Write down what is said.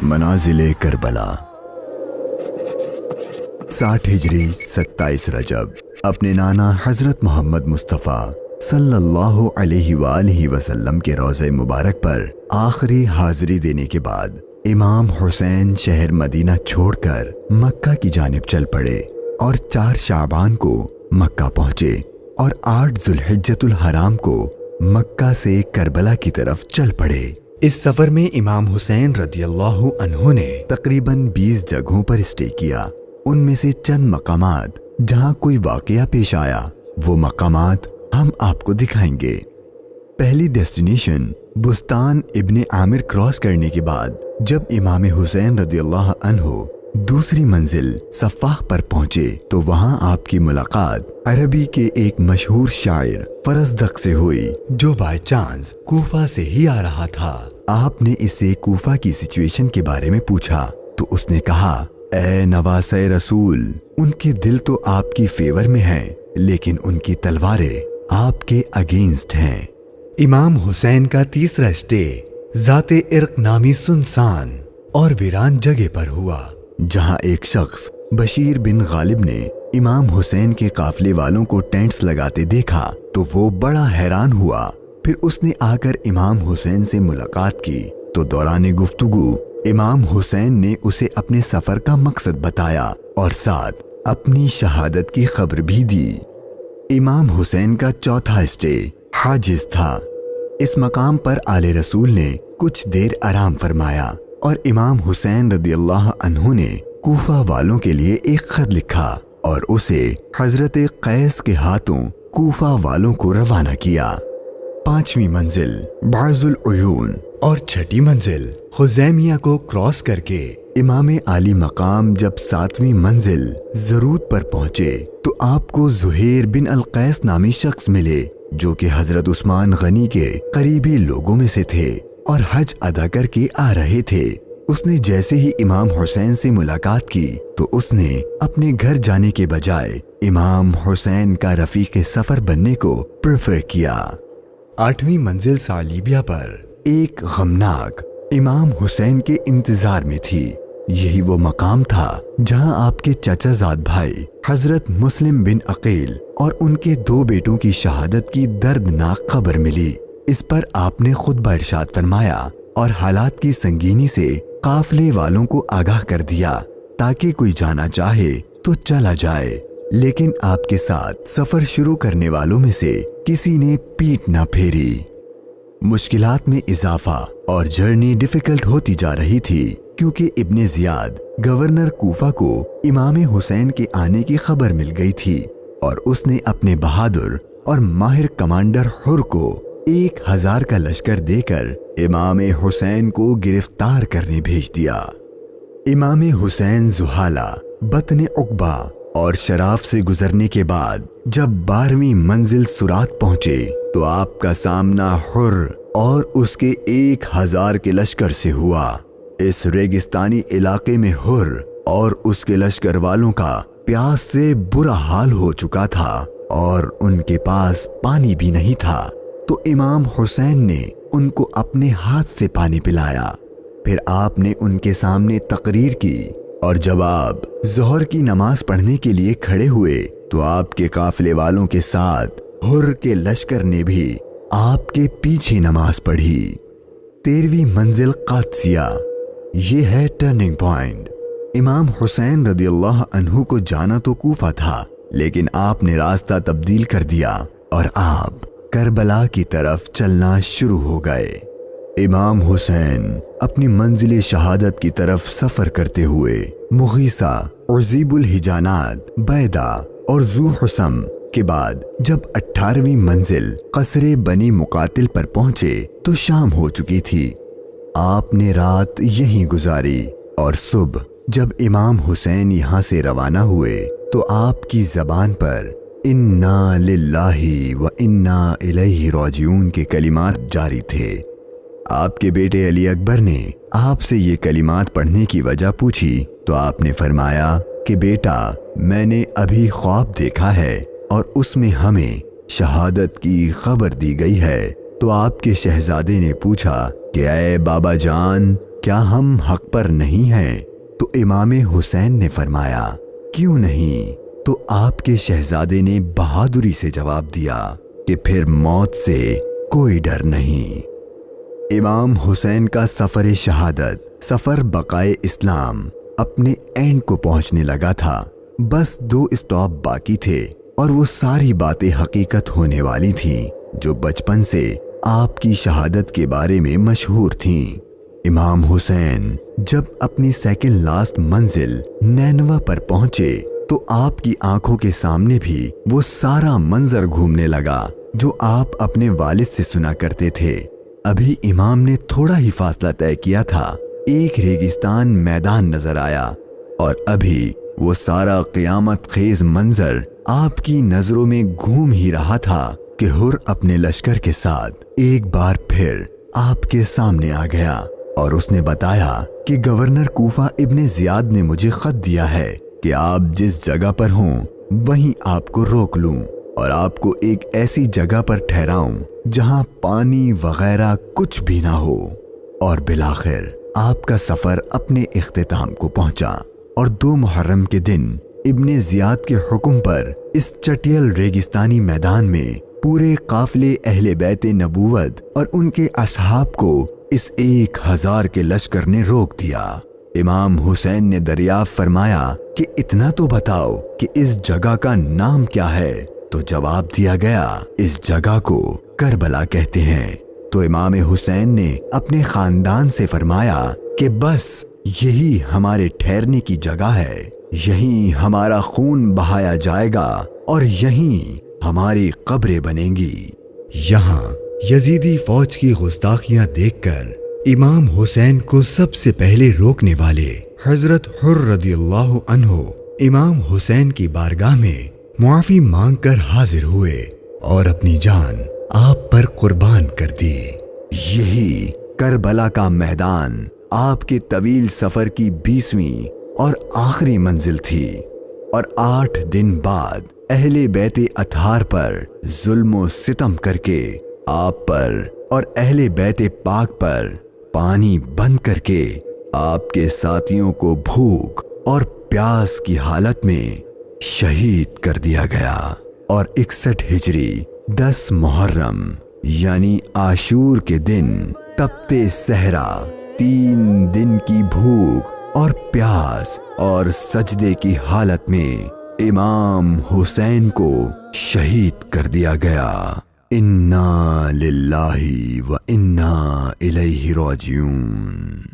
मनाजिले Karbala 60 हिजरी 27 रजब अपने नाना हजरत मोहम्मद मुस्तफ़ा सल्लल्लाहु अलैहि वसल्लम के रोज़े मुबारक पर आखिरी हाजिरी देने के बाद इमाम हुसैन शहर मदीना छोड़कर मक्का की जानिब चल पड़े और 4 शाबान को मक्का पहुँचे और 8 जुल्हिज्जतुल हराम को मक्का से करबला की तरफ चल पड़े। इस सफर में इमाम हुसैन रदियल्लाहु अन्हु ने तकरीबन 20 जगहों पर स्टे किया। उनमें से चंद मकामात जहां कोई वाकया पेश आया वो मकामात हम आपको दिखाएंगे। पहली डेस्टिनेशन बुस्तान इब्ने आमिर क्रॉस करने के बाद जब इमाम हुसैन रदियल्लाहु अन्हु दूसरी मंजिल सफ़ाह पर पहुंचे तो वहां आपकी मुलाकात अरबी के एक मशहूर शायर फरजदक से हुई जो बाय चांस कूफा से ही आ रहा था। आपने इससे कूफा की सिचुएशन के बारे में पूछा तो उसने कहा, ए नवासे रसूल, उनके दिल तो आपकी फेवर में है लेकिन उनकी तलवारें आपके अगेंस्ट हैं। इमाम हुसैन का तीसरा स्टे जाते इर्क नामी सुनसान और वीरान जगह पर हुआ जहां एक शख्स बशीर बिन गालिब ने इमाम हुसैन के काफले वालों को टेंट्स लगाते देखा तो वो बड़ा हैरान हुआ। फिर उसने आकर इमाम हुसैन से मुलाकात की तो दौरान गुफ्तगू इमाम हुसैन ने उसे अपने सफर का मकसद बताया और साथ अपनी शहादत की खबर भी दी। इमाम हुसैन का चौथा स्टे हाजिज था। इस मकाम पर आले रसूल ने कुछ देर आराम फरमाया और इमाम हुसैन रदियल्लाहु अन्हु ने कूफा वालों के लिए एक खत लिखा और उसे हजरत कैस के हाथों कूफा वालों को रवाना किया। 5वीं मंजिल बाजुल उयून और 6ठी मंजिल खुजैमिया को क्रॉस करके इमाम आली मकाम जब 7वीं मंजिल जरूद पर पहुंचे तो आपको जुहैर बिन अल-कैस नामी शख्स मिले जो कि हजरत उस्मान गनी के करीबी लोगों में से थे और हज अदा करके आ रहे थे। उसने जैसे ही इमाम हुसैन से मुलाकात की तो उसने अपने घर जाने के बजाय इमाम हुसैन का रफीक सफर बनने को प्रेफर किया। 8वीं मंजिल सालिबिया पर एक गमनाक इमाम हुसैन के इंतजार में थी। यही वो मकाम था जहां आपके चचाजाद भाई हजरत मुस्लिम बिन अकील और उनके 2 बेटों की शहादत की दर्दनाक खबर मिली। इस पर आपने खुतबा इरशाद फरमाया और हालात की संगीनी से काफले वालों को आगाह कर दिया ताकि कोई जाना चाहे तो चला जाए, लेकिन आपके साथ सफर शुरू करने वालों में से किसी ने पीठ न फेरी। मुश्किलात में इजाफा और जर्नी डिफिकल्ट होती जा रही थी क्योंकि इब्ने जियाद गवर्नर कूफा को इमाम हुसैन के आने की खबर मिल गई थी और उसने अपने बहादुर और माहिर कमांडर हुर को 1000 का लश्कर देकर इमाम हुसैन को गिरफ्तार करने भेज दिया। इमाम हुसैन जुहाला, बतने उकबा और शराफ से गुजरने के बाद जब 12वीं मंजिल सुरात पहुंचे तो आपका सामना हुर और उसके 1000 के लश्कर से हुआ। इस रेगिस्तानी इलाके में हुर और उसके लश्कर वालों का प्यास से बुरा हाल हो चुका था और उनके पास पानी भी नहीं था तो इमाम हुसैन ने उनको अपने हाथ से पानी पिलाया। फिर आपने उनके सामने तकरीर की और जब आप ज़ोहर की नमाज पढ़ने के लिए खड़े हुए तो आपके काफिले वालों के साथ हुर के लश्कर ने भी आपके पीछे नमाज पढ़ी। 13वीं मंजिल कादसिया, ये है टर्निंग पॉइंट। इमाम हुसैन रदियल्लाहु अन्हु को जाना तो कूफा था लेकिन आपने रास्ता तब्दील कर दिया और आप करबला की तरफ चलना शुरू हो गए। इमाम हुसैन अपनी मंजिल शहादत की तरफ सफर करते हुए मुगीसा, उज़ीबुल हिजानात, बैदा और ज़ू हुसम के बाद जब 18वीं मंजिल कसरे बनी मुकातिल पर पहुंचे तो शाम हो चुकी थी। आपने रात यहीं गुजारी और सुबह जब इमाम हुसैन यहाँ से रवाना हुए तो आपकी जबान पर इन्ना लिल्लाही व इन्ना इलैहि राजिऊन के कलिमात जारी थे। आपके बेटे अली अकबर ने आपसे ये कलिमात पढ़ने की वजह पूछी तो आपने फरमाया कि बेटा, मैंने अभी ख्वाब देखा है और उसमें हमें शहादत की खबर दी गई है। تو آپ کے شہزادے نے پوچھا کہ اے بابا جان، کیا ہم حق پر نہیں ہیں؟ تو امام حسین نے فرمایا کیوں نہیں؟ تو آپ کے شہزادے نے بہادری سے جواب دیا کہ پھر موت سے کوئی ڈر نہیں۔ امام حسین کا سفر شہادت، سفر بقائے اسلام اپنے اینڈ کو پہنچنے لگا تھا۔ بس 2 اسٹاپ باقی تھے اور وہ ساری باتیں حقیقت ہونے والی تھیں جو بچپن سے آپ کی شہادت کے بارے میں مشہور تھیں۔ امام حسین جب اپنی سیکنڈ لاسٹ منزل نینوا پر پہنچے تو آپ کی آنکھوں کے سامنے بھی وہ سارا منظر گھومنے لگا جو آپ اپنے والد سے سنا کرتے تھے۔ ابھی امام نے تھوڑا ہی فاصلہ طے کیا تھا، ایک ریگستان میدان نظر آیا اور ابھی وہ سارا قیامت خیز منظر آپ کی نظروں میں گھوم ہی رہا تھا کہ ہر اپنے لشکر کے ساتھ ایک بار پھر آپ کے سامنے آ گیا اور اس نے بتایا کہ گورنر کوفہ ابن زیاد نے مجھے خط دیا ہے کہ آپ جس جگہ پر ہوں وہیں آپ کو روک لوں اور آپ کو ایک ایسی جگہ پر ٹھہراؤں جہاں پانی وغیرہ کچھ بھی نہ ہو۔ اور بالآخر آپ کا سفر اپنے اختتام کو پہنچا اور 2 محرم کے دن ابن زیاد کے حکم پر اس چٹیل ریگستانی میدان میں پورے قافلے اہل بیت نبوت اور ان کے اصحاب کو اس 1000 کے لشکر نے روک دیا۔ امام حسین نے دریافت فرمایا کہ اتنا تو بتاؤ کہ اس جگہ کا نام کیا ہے؟ تو جواب دیا گیا اس جگہ کو کربلا کہتے ہیں۔ تو امام حسین نے اپنے خاندان سے فرمایا کہ بس یہی ہمارے ٹھہرنے کی جگہ ہے، یہیں ہمارا خون بہایا جائے گا اور یہیں ہماری قبریں بنیں گی۔ یہاں یزیدی فوج کی گستاخیاں دیکھ کر امام حسین کو سب سے پہلے روکنے والے حضرت حر رضی اللہ عنہ امام حسین کی بارگاہ میں معافی مانگ کر حاضر ہوئے اور اپنی جان آپ پر قربان کر دی۔ یہی کربلا کا میدان آپ کے طویل سفر کی 20ویں اور آخری منزل تھی، اور 8 دن بعد اہل بیت اطہار پر ظلم و ستم کر کے آپ پر اور اہل بیت پاک پر پانی بند کر کے آپ کے ساتھیوں کو بھوک اور پیاس کی حالت میں شہید کر دیا گیا۔ اور 61 ہجری 10 محرم یعنی عاشور کے دن تپتے صحرا 3 دن کی بھوک اور پیاس اور سجدے کی حالت میں امام حسین کو شہید کر دیا گیا۔ انا للہ و انا الیہ راجعون۔